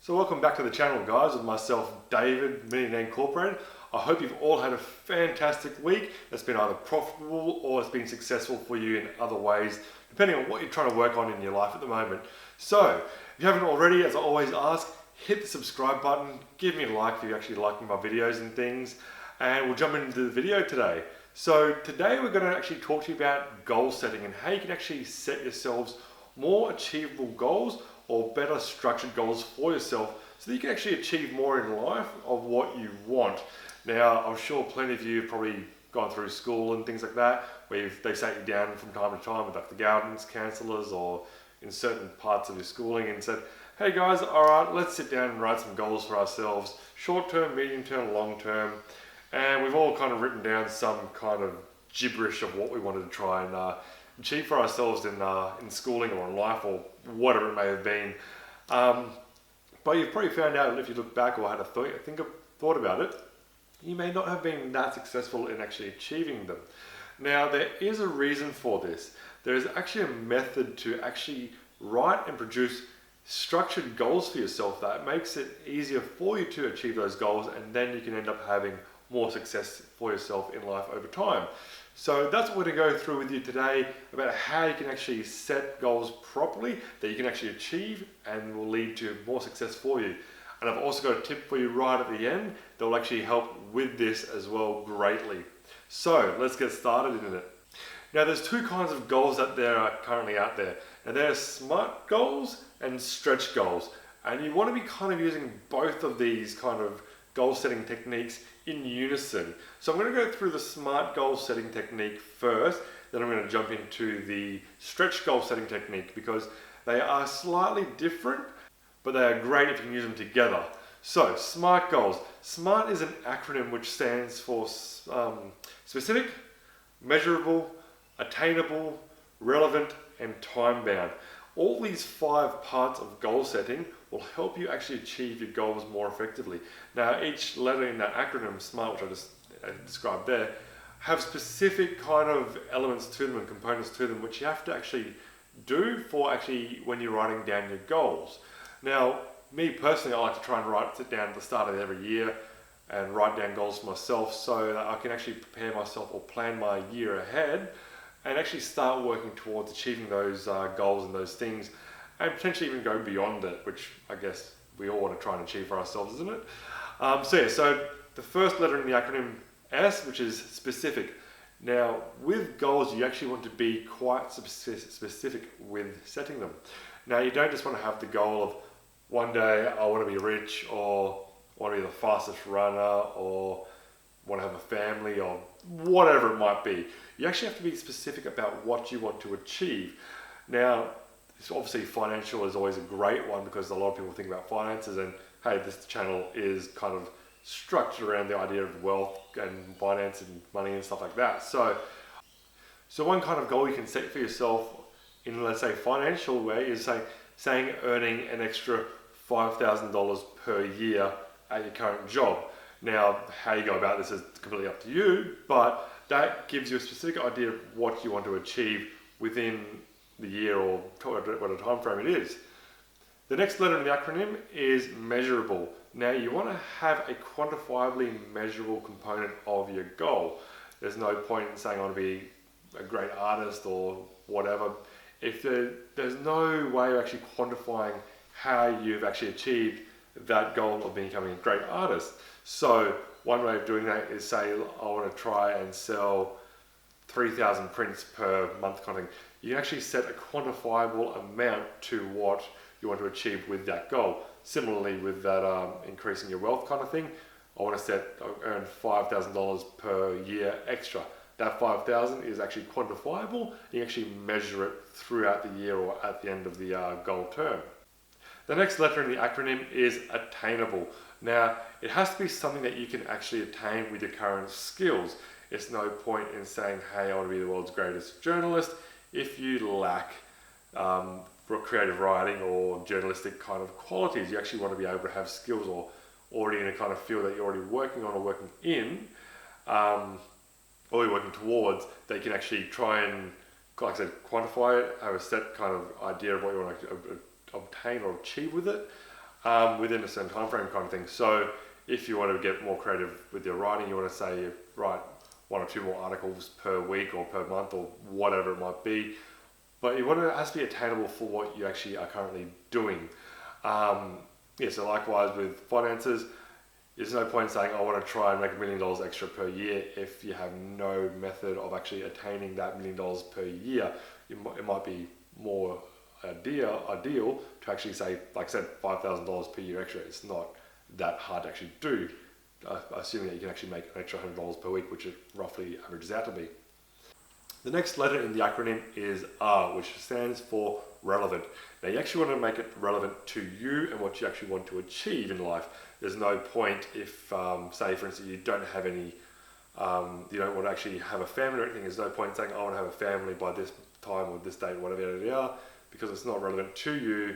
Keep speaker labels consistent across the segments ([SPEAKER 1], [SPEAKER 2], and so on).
[SPEAKER 1] So welcome back to the channel, guys, with myself, David, Millionaire Incorporated. I hope you've all had a fantastic week that's been either profitable or it's been successful for you in other ways, depending on what you're trying to work on in your life at the moment. So, if you haven't already, as I always ask, hit the subscribe button, give me a like if you're actually liking my videos and things, and we'll jump into the video today. So today we're going to actually talk to you about goal setting and how you can actually set yourselves more achievable goals or better structured goals for yourself so that you can actually achieve more in life of what you want. Now, I'm sure plenty of you have probably gone through school and things like that, where they sat you down from time to time with like the guidance counselors or in certain parts of your schooling and said, hey guys, all right, let's sit down and write some goals for ourselves, short term, medium term, long term. And we've all kind of written down some kind of gibberish of what we wanted to try and achieve for ourselves in schooling or in life or whatever it may have been. But you've probably found out, if you look back or had a thought about it, you may not have been that successful in actually achieving them. Now, there is a reason for this. There is actually a method to actually write and produce structured goals for yourself that makes it easier for you to achieve those goals, and then you can end up having more success for yourself in life over time. So that's what we're going to go through with you today, about how you can actually set goals properly that you can actually achieve and will lead to more success for you. And I've also got a tip for you right at the end that will actually help with this as well greatly. So let's get started in it. Now, there's two kinds of goals that there are currently out there. Now, there are SMART goals and stretch goals. And you want to be kind of using both of these kind of goal setting techniques in unison. So I'm going to go through the SMART goal setting technique first, then I'm going to jump into the stretch goal setting technique because they are slightly different, but they are great if you can use them together. So, SMART goals. SMART is an acronym which stands for specific, measurable, attainable, relevant, and time-bound. All these 5 parts of goal setting will help you actually achieve your goals more effectively. Now, each letter in that acronym, SMART, which I just described there, have specific kind of elements to them and components to them which you have to actually do for actually when you're writing down your goals. Now, me personally, I like to try and sit down at the start of every year and write down goals for myself so that I can actually prepare myself or plan my year ahead and actually start working towards achieving those goals and those things, and potentially even go beyond it, which I guess we all want to try and achieve for ourselves, isn't it? So the first letter in the acronym S, which is specific. Now, with goals, you actually want to be quite specific with setting them. Now, you don't just want to have the goal of one day I want to be rich, or I want to be the fastest runner, or want to have a family, or whatever it might be. You actually have to be specific about what you want to achieve. Now, obviously financial is always a great one because a lot of people think about finances, and hey, this channel is kind of structured around the idea of wealth and finance and money and stuff like that. So one kind of goal you can set for yourself in, let's say, financial way is saying earning an extra $5,000 per year at your current job. Now, how you go about this is completely up to you, but that gives you a specific idea of what you want to achieve within the year or whatever time frame it is. The next letter in the acronym is measurable. Now, you want to have a quantifiably measurable component of your goal. There's no point in saying I want to be a great artist or whatever if there's no way of actually quantifying how you've actually achieved that goal of becoming a great artist. So one way of doing that is say, I want to try and sell 3,000 prints per month kind of thing. You can actually set a quantifiable amount to what you want to achieve with that goal. Similarly with that increasing your wealth kind of thing, I want to earn $5,000 per year extra. That 5,000 is actually quantifiable. You actually measure it throughout the year or at the end of the goal term. The next letter in the acronym is attainable. Now, it has to be something that you can actually attain with your current skills. It's no point in saying, hey, I want to be the world's greatest journalist if you lack creative writing or journalistic kind of qualities. You actually want to be able to have skills or already in a kind of field that you're already working on or working in, or you're working towards, that you can actually try and, like I said, quantify it, have a set kind of idea of what you want to obtain or achieve with it. within a certain time frame kind of thing. So if you want to get more creative with your writing, you want to say you write 1 or 2 more articles per week or per month or whatever it might be, but you want it has to be attainable for what you actually are currently doing. So likewise with finances, there's no point saying I want to try and make $1 million extra per year if you have no method of actually attaining that $1 million per year. It might be more ideal to actually say, like I said, $5,000 per year extra. It's not that hard to actually do, assuming that you can actually make an extra $100 per week, which it roughly averages out to be. The next letter in the acronym is R, which stands for relevant. Now you actually want to make it relevant to you and what you actually want to achieve in life. There's no point if, say for instance, you don't have any, you don't want to actually have a family or anything, there's no point saying I want to have a family by this time or this date, whatever they are, because it's not relevant to you.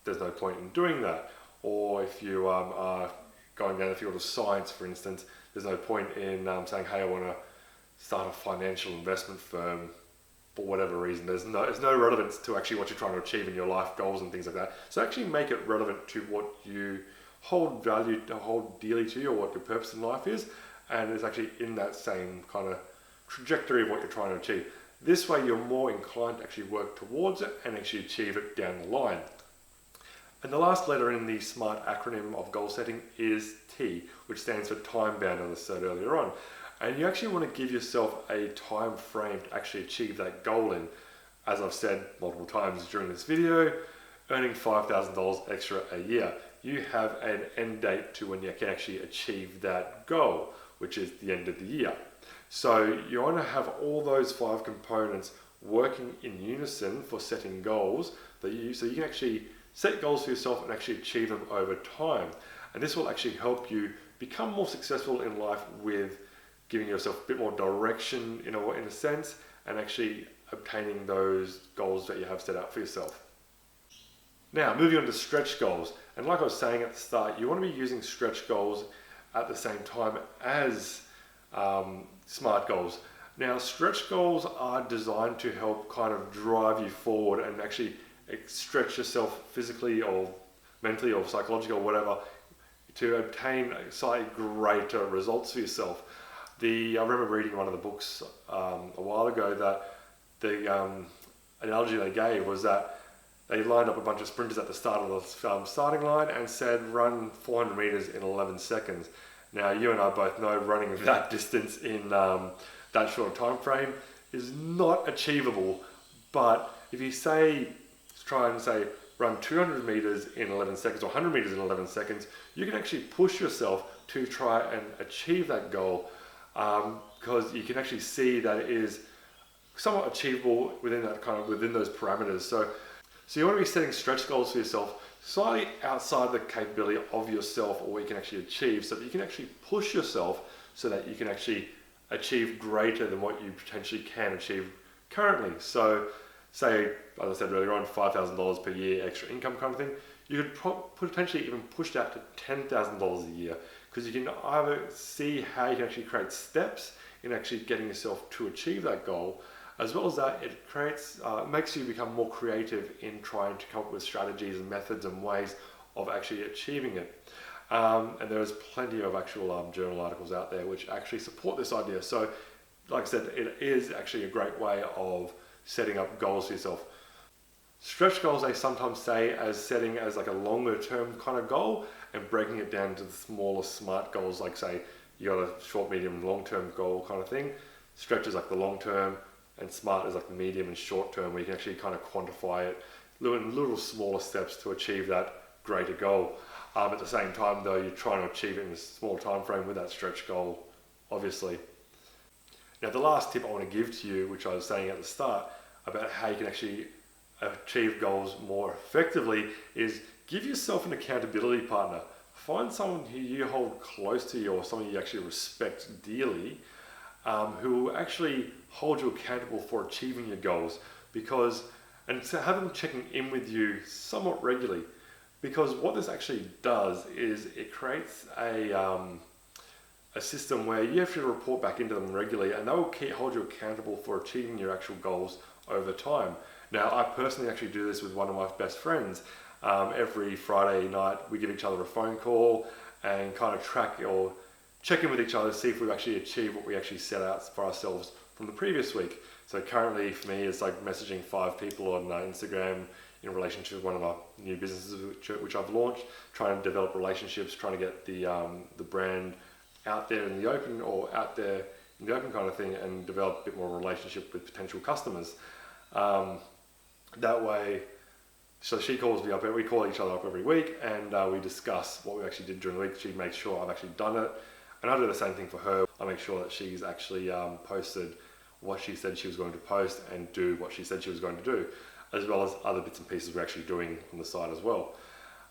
[SPEAKER 1] There's no point in doing that. Or if you are going down the field of science, for instance, there's no point in saying, hey, I want to start a financial investment firm for whatever reason. There's no relevance to actually what you're trying to achieve in your life goals and things like that. So actually make it relevant to what you hold value, hold dearly to you, or what your purpose in life is, and it's actually in that same kind of trajectory of what you're trying to achieve. This way you're more inclined to actually work towards it and actually achieve it down the line. And the last letter in the SMART acronym of goal setting is T, which stands for time bound, as I said earlier on. And you actually want to give yourself a time frame to actually achieve that goal in. As I've said multiple times during this video, earning $5,000 extra a year. You have an end date to when you can actually achieve that goal, which is the end of the year. So you want to have all those 5 components working in unison for setting goals so you can actually set goals for yourself and actually achieve them over time. And this will actually help you become more successful in life with giving yourself a bit more direction in a sense, and actually obtaining those goals that you have set out for yourself. Now, moving on to stretch goals. And like I was saying at the start, you want to be using stretch goals at the same time as SMART goals. Now, stretch goals are designed to help kind of drive you forward and actually stretch yourself physically or mentally or psychologically or whatever to obtain slightly greater results for yourself. I remember reading one of the books a while ago that the analogy they gave was that they lined up a bunch of sprinters at the start of the starting line and said run 400 meters in 11 seconds. Now you and I both know running that distance in that short time frame is not achievable, but if you try and say run 200 meters in 11 seconds or 100 meters in 11 seconds, you can actually push yourself to try and achieve that goal, because you can actually see that it is somewhat achievable within those parameters. So you want to be setting stretch goals for yourself slightly outside the capability of yourself or what you can actually achieve, so that you can actually push yourself so that you can actually achieve greater than what you potentially can achieve currently. So say, as I said earlier on, $5,000 per year extra income kind of thing, you could potentially even push that to $10,000 a year, because you can either see how you can actually create steps in actually getting yourself to achieve that goal, as well as that it makes you become more creative in trying to come up with strategies and methods and ways of actually achieving it. And there's plenty of actual journal articles out there which actually support this idea. So like I said, it is actually a great way of setting up goals for yourself. Stretch goals, they sometimes say as setting as like a longer term kind of goal and breaking it down to the smaller SMART goals, like say you got a short, medium, long term goal kind of thing. Stretch is like the long term, and SMART is like the medium and short term, where you can actually kind of quantify it in little smaller steps to achieve that greater goal. At the same time though, you're trying to achieve it in a small time frame with that stretch goal, obviously. Now the last tip I want to give to you, which I was saying at the start about how you can actually achieve goals more effectively, is give yourself an accountability partner. Find someone who you hold close to you or someone you actually respect dearly, who will actually hold you accountable for achieving your goals, and to have them checking in with you somewhat regularly, because what this actually does is it creates a system where you have to report back into them regularly, and they will hold you accountable for achieving your actual goals over time. Now, I personally actually do this with one of my best friends. Every Friday night we give each other a phone call and kind of track or check in with each other to see if we've actually achieved what we actually set out for ourselves from the previous week. So currently for me, it's like messaging 5 people on Instagram in relation to one of my new businesses which I've launched, trying to develop relationships, trying to get the brand out there in the open, or out there in the open kind of thing, and develop a bit more relationship with potential customers. That way, so she calls me up, we call each other up every week, and we discuss what we actually did during the week. She makes sure I've actually done it, and I do the same thing for her. I make sure that she's actually posted what she said she was going to post and do what she said she was going to do, as well as other bits and pieces we're actually doing on the side as well.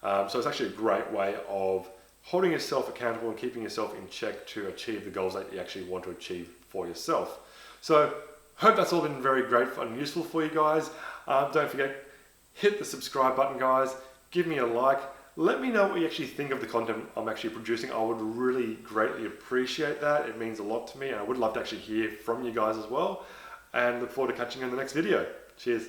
[SPEAKER 1] So it's actually a great way of holding yourself accountable and keeping yourself in check to achieve the goals that you actually want to achieve for yourself. So hope that's all been very great and useful for you guys. Don't forget, hit the subscribe button, guys. Give me a like. Let me know what you actually think of the content I'm actually producing. I would really greatly appreciate that. It means a lot to me, and I would love to actually hear from you guys as well. And look forward to catching you in the next video. Cheers.